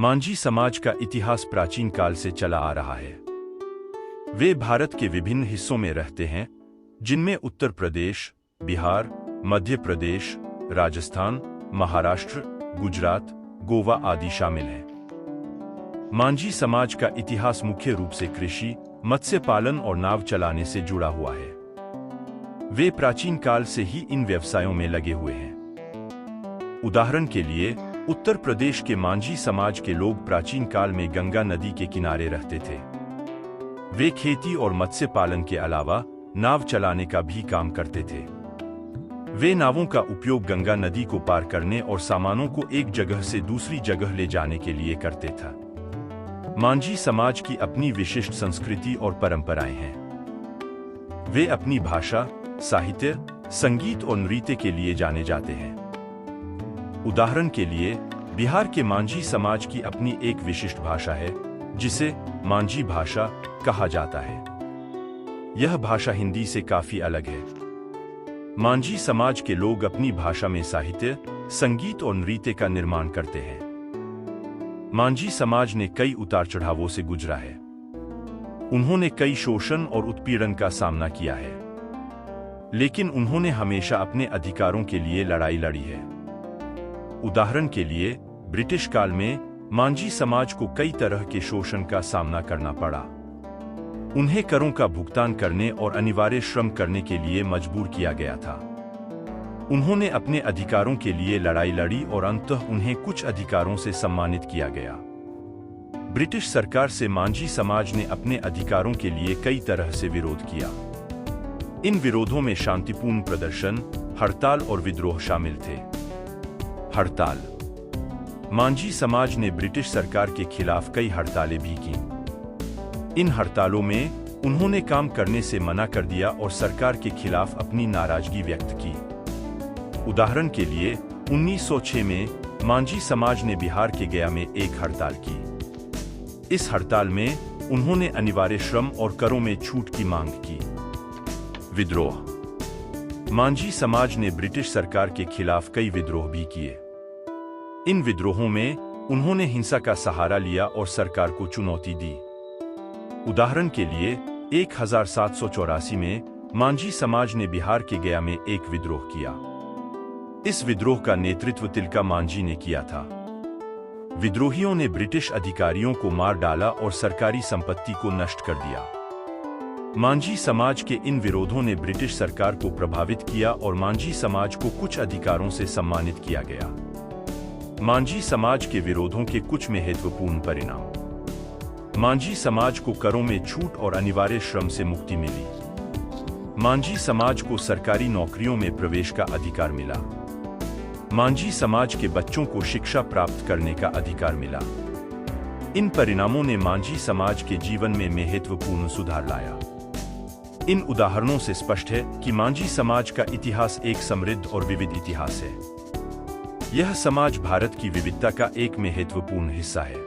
मांझी समाज का इतिहास प्राचीन काल से चला आ रहा है। वे भारत के विभिन्न हिस्सों में रहते हैं, जिनमें उत्तर प्रदेश, बिहार, मध्य प्रदेश, राजस्थान, महाराष्ट्र, गुजरात, गोवा आदि शामिल हैं। मांझी समाज का इतिहास मुख्य रूप से कृषि, मत्स्य पालन और नाव चलाने से जुड़ा हुआ है। वे प्राचीन काल से ही इन व्यवसायों में लगे हुए हैं। उदाहरण के लिए, उत्तर प्रदेश के मांझी समाज के लोग प्राचीन काल में गंगा नदी के किनारे रहते थे। वे खेती और मत्स्य पालन के अलावा नाव चलाने का भी काम करते थे। वे नावों का उपयोग गंगा नदी को पार करने और सामानों को एक जगह से दूसरी जगह ले जाने के लिए करते थे। मांझी समाज की अपनी विशिष्ट संस्कृति और परंपराएं हैं। वे अपनी भाषा, साहित्य, संगीत और नृत्य के लिए जाने जाते हैं। उदाहरण के लिए, बिहार के मांझी समाज की अपनी एक विशिष्ट भाषा है, जिसे मांझी भाषा कहा जाता है। यह भाषा हिंदी से काफी अलग है। मांझी समाज के लोग अपनी भाषा में साहित्य, संगीत और नृत्य का निर्माण करते हैं। मांझी समाज ने कई उतार चढ़ावों से गुजरा है। उन्होंने कई शोषण और उत्पीड़न का सामना किया है, लेकिन उन्होंने हमेशा अपने अधिकारों के लिए लड़ाई लड़ी है। उदाहरण के लिए, ब्रिटिश काल में मांझी समाज को कई तरह के शोषण का सामना करना पड़ा। उन्हें करों का भुगतान करने और अनिवार्य श्रम करने के लिए मजबूर किया गया था। उन्होंने अपने अधिकारों के लिए लड़ाई लड़ी और अंततः उन्हें कुछ अधिकारों से सम्मानित किया गया। ब्रिटिश सरकार से मांझी समाज ने अपने अधिकारों के लिए कई तरह से विरोध किया। इन विरोधों में शांतिपूर्ण प्रदर्शन, हड़ताल और विद्रोह शामिल थे। हड़ताल। मांझी समाज ने ब्रिटिश सरकार के खिलाफ कई हड़तालें भी की। इन हड़तालों में उन्होंने काम करने से मना कर दिया और सरकार के खिलाफ अपनी नाराजगी व्यक्त की। उदाहरण के लिए, 1906 में मांझी समाज ने बिहार के गया में एक हड़ताल की। इस हड़ताल में उन्होंने अनिवार्य श्रम और करों में छूट की मांग की। विद्रोह। मांझी समाज ने ब्रिटिश सरकार के खिलाफ कई विद्रोह भी किए। इन विद्रोहों में उन्होंने हिंसा का सहारा लिया और सरकार को चुनौती दी। उदाहरण के लिए, 1784 में मांझी समाज ने बिहार के गया में एक विद्रोह किया। इस विद्रोह का नेतृत्व तिलका मांझी ने किया था। विद्रोहियों ने ब्रिटिश अधिकारियों को मार डाला और सरकारी संपत्ति को नष्ट कर दिया। मांझी समाज के इन विरोधों ने ब्रिटिश सरकार को प्रभावित किया और मांझी समाज को कुछ अधिकारों से सम्मानित किया गया। मांझी समाज के विरोधों के कुछ महत्वपूर्ण परिणाम। मांझी समाज को करों में छूट और अनिवार्य श्रम से मुक्ति मिली। मांझी समाज को सरकारी नौकरियों में प्रवेश का अधिकार मिला। मांझी समाज के बच्चों को शिक्षा प्राप्त करने का अधिकार मिला। इन परिणामों ने मांझी समाज के जीवन में महत्वपूर्ण सुधार लाया। इन उदाहरणों से स्पष्ट है कि मांझी समाज का इतिहास एक समृद्ध और विविध इतिहास है। यह समाज भारत की विविधता का एक महत्वपूर्ण हिस्सा है।